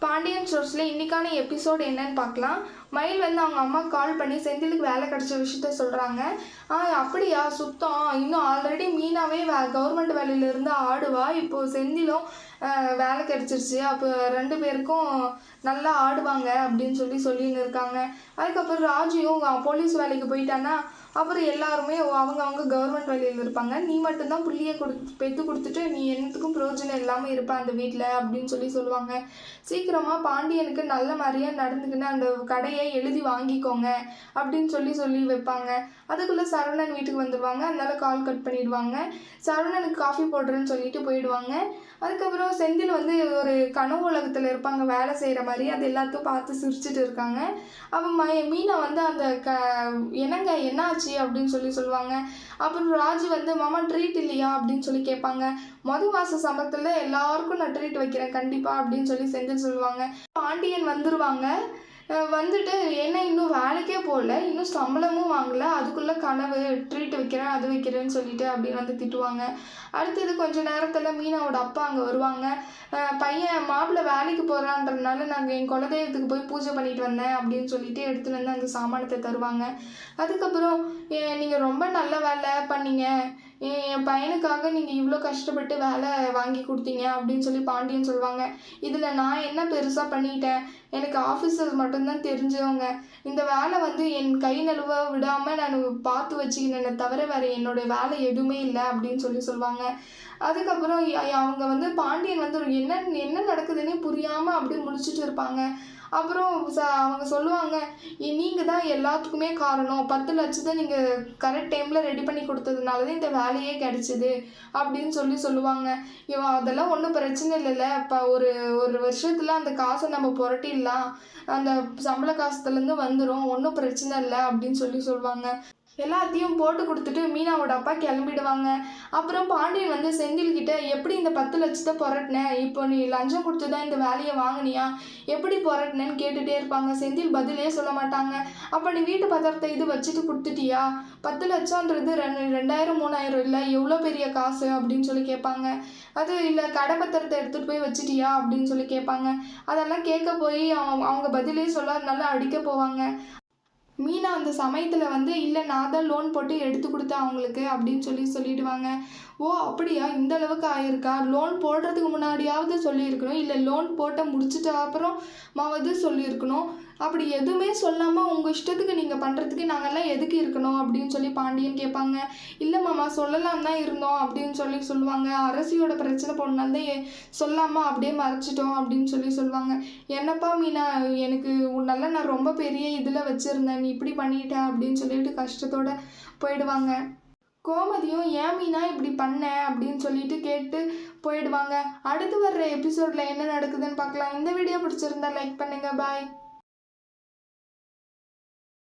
பாண்டியன் ஸ்டோர்ஸில் இன்றைக்கான எபிசோடு என்னன்னு பார்க்கலாம். மயில் வந்து அவங்க அம்மா கால் பண்ணி செந்திலுக்கு வேலை கிடச்ச விஷயத்த சொல்கிறாங்க. அப்படியா சுத்தம், இன்னும் ஆல்ரெடி மீனாவே கவர்மெண்ட் வேலையிலேருந்து ஆடுவா, இப்போது செந்திலும் வேலை கிடச்சிருச்சு, அப்போ 2 பேருக்கும் நல்லா ஆடுவாங்க அப்படின்னு சொல்லின்னு இருக்காங்க. அதுக்கப்புறம் ராஜியும் போலீஸ் வேலைக்கு போயிட்டான்னா அப்புறம் எல்லாருமே அவங்க கவர்மெண்ட் வேலையில் இருப்பாங்க, நீ மட்டும்தான் புள்ளியை பெற்று கொடுத்துட்டு நீ என்னத்துக்கும் பிரயோஜனம் இல்லாமல் இருப்ப அந்த வீட்டில் அப்படின்னு சொல்லுவாங்க. சீக்கிரமாக பாண்டியனுக்கு நல்ல மாதிரியாக நடந்துக்கின்னு அந்த கடையை எழுதி வாங்கிக்கோங்க அப்படின்னு சொல்லி வைப்பாங்க. அதுக்குள்ளே சரவணன் வீட்டுக்கு வந்துடுவாங்க. அதனால கால் கட் பண்ணிடுவாங்க. சரவணனுக்கு காஃபி போடுறேன்னு சொல்லிட்டு போயிடுவாங்க. அதுக்கப்புறம் செந்தில் வந்து ஒரு கனவு உலகத்தில் இருப்பாங்க வேலை செய்கிற மாதிரி, அது எல்லாத்தையும் பார்த்து சிரிச்சுட்டு இருக்காங்க. அவன் மீனா வந்து அந்த என்னங்க என்னாச்சு அப்படின்னு சொல்லுவாங்க. அப்புறம் ராஜு வந்து மாமா ட்ரீட் இல்லையா அப்படின்னு சொல்லி கேட்பாங்க. மாத சம்பளத்தில் எல்லாருக்கும் நான் ட்ரீட் வைக்கிறேன் கண்டிப்பாக அப்படின்னு செந்தில் சொல்லுவாங்க. பாண்டியன் வந்துடுவாங்க. வந்துட்டு என்ன இன்னும் வேலைக்கே போகல, இன்னும் சம்பளமும் வாங்கலை, அதுக்குள்ளே கனவு ட்ரீட் வைக்கிறேன் அது வைக்கிறேன்னு சொல்லிட்டு அப்படின்னு வந்து திட்டுவாங்க. அடுத்தது கொஞ்சம் நேரத்தில் மீனாவோட அப்பா அங்கே வருவாங்க. பையன் மாப்பிள்ளை வேலைக்கு போகிறான்றதுனால நாங்கள் என் குலதெய்வத்துக்கு போய் பூஜை பண்ணிட்டு வந்தேன் அப்படின்னு சொல்லிட்டு எடுத்துகிட்டு வந்து அந்த சாமானத்தை தருவாங்க. அதுக்கப்புறம் நீங்கள் ரொம்ப நல்ல வேலை பண்ணீங்க, என் பையனுக்காக நீங்கள் இவ்வளோ கஷ்டப்பட்டு வேலை வாங்கி கொடுத்தீங்க அப்படின்னு சொல்லி பாண்டியன் சொல்லுவாங்க. இதில் நான் என்ன பெருசாக பண்ணிட்டேன், எனக்கு ஆஃபீஸர்ஸ் மட்டும்தான் தெரிஞ்சவங்க, இந்த வேலை வந்து என் கை நழுவ விடாமல் நான் பார்த்து வச்சுக்கினேனே தவிர வேறு என்னோடய வேலை எதுவுமே இல்லை அப்படின்னு சொல்லுவாங்க. அதுக்கப்புறம் அவங்க வந்து பாண்டியன் வந்து என்ன நடக்குதுன்னே புரியாமல் அப்படியே முழிச்சிட்டு இருப்பாங்க. அப்புறம் அவங்க சொல்லுவாங்க, நீங்கள் தான் எல்லாத்துக்குமே காரணம், 10 லட்சத்தை நீங்கள் கரெக்ட் டைமில் ரெடி பண்ணி கொடுத்ததுனால தான் இந்த வேலையே கிடச்சிது அப்படின்னு சொல்லுவாங்க. அதெல்லாம் ஒன்றும் பிரச்சனை இல்லைல்ல, இப்போ ஒரு வருஷத்தில் அந்த காசை நம்ம புரட்டிடலாம், அந்த சம்பள காசுலேருந்து வந்துடும், ஒன்றும் பிரச்சனை இல்லை அப்படின்னு சொல்லுவாங்க. எல்லாத்தையும் போட்டு கொடுத்துட்டு மீனாவோட அப்பா கிளம்பிடுவாங்க. அப்புறம் பாண்டியன் வந்து செந்தில்கிட்ட எப்படி இந்த 10 லட்சத்தை புரட்டினேன், இப்போ நீ லஞ்சம் கொடுத்து தான் இந்த வேலையை வாங்கினியா, எப்படி புரட்டினேன்னு கேட்டுகிட்டே இருப்பாங்க. செந்தில் பதிலே சொல்ல மாட்டாங்க. அப்போ நீ வீட்டு பத்திரத்தை இது வச்சுட்டு கொடுத்துட்டியா, 10 லட்சம்ன்றது 2000 3000 இல்லை, எவ்வளோ பெரிய காசு அப்படின்னு கேட்பாங்க. அது இல்லை கடை பத்திரத்தை எடுத்துகிட்டு போய் வச்சுட்டியா அப்படின்னு கேட்பாங்க. அதெல்லாம் கேட்க போய் அவங்க பதிலே சொல்லாதனால அடிக்க போவாங்க. மீனா அந்த சமயத்தில் வந்து இல்லை நான் தான் லோன் போட்டு எடுத்து கொடுத்தேன் அவங்களுக்கு அப்படின்னு சொல்லிடுவாங்க. ஓ அப்படியா, இந்த அளவுக்கு ஆயிருக்கா, லோன் போடுறதுக்கு முன்னாடியாவது சொல்லியிருக்கணும், இல்லை லோன் போட்ட முடிச்சிட்ட அப்புறம் மாவது சொல்லியிருக்கணும், அப்படி எதுவுமே சொல்லாமல் உங்கள் இஷ்டத்துக்கு நீங்கள் பண்ணுறதுக்கு நாங்கள்லாம் எதுக்கு இருக்கணும் அப்படின்னு பாண்டியன் கேட்பாங்க. இல்லை மாமா சொல்லலாம் தான் இருந்தோம் அப்படின்னு சொல்லுவாங்க. அரசியோட பிரச்சனை போனால தான் சொல்லாமல் அப்படியே மறைச்சிட்டோம் அப்படின்னு சொல்லுவாங்க. என்னப்பா மீனா, எனக்கு உன்னால நான் ரொம்ப பெரிய இதில் வச்சுருந்தேன், நீ இப்படி பண்ணிட்ட அப்படின்னு சொல்லிட்டு கஷ்டத்தோடு போயிடுவாங்க. கோமதியும் ஏன் மீனா இப்படி பண்ண அப்படின்னு சொல்லிட்டு கேட்டு போயிடுவாங்க. அடுத்து வர்ற எபிசோடில் என்ன நடக்குதுன்னு பார்க்கலாம். இந்த வீடியோ பிடிச்சிருந்தா லைக் பண்ணுங்கள். பாய்.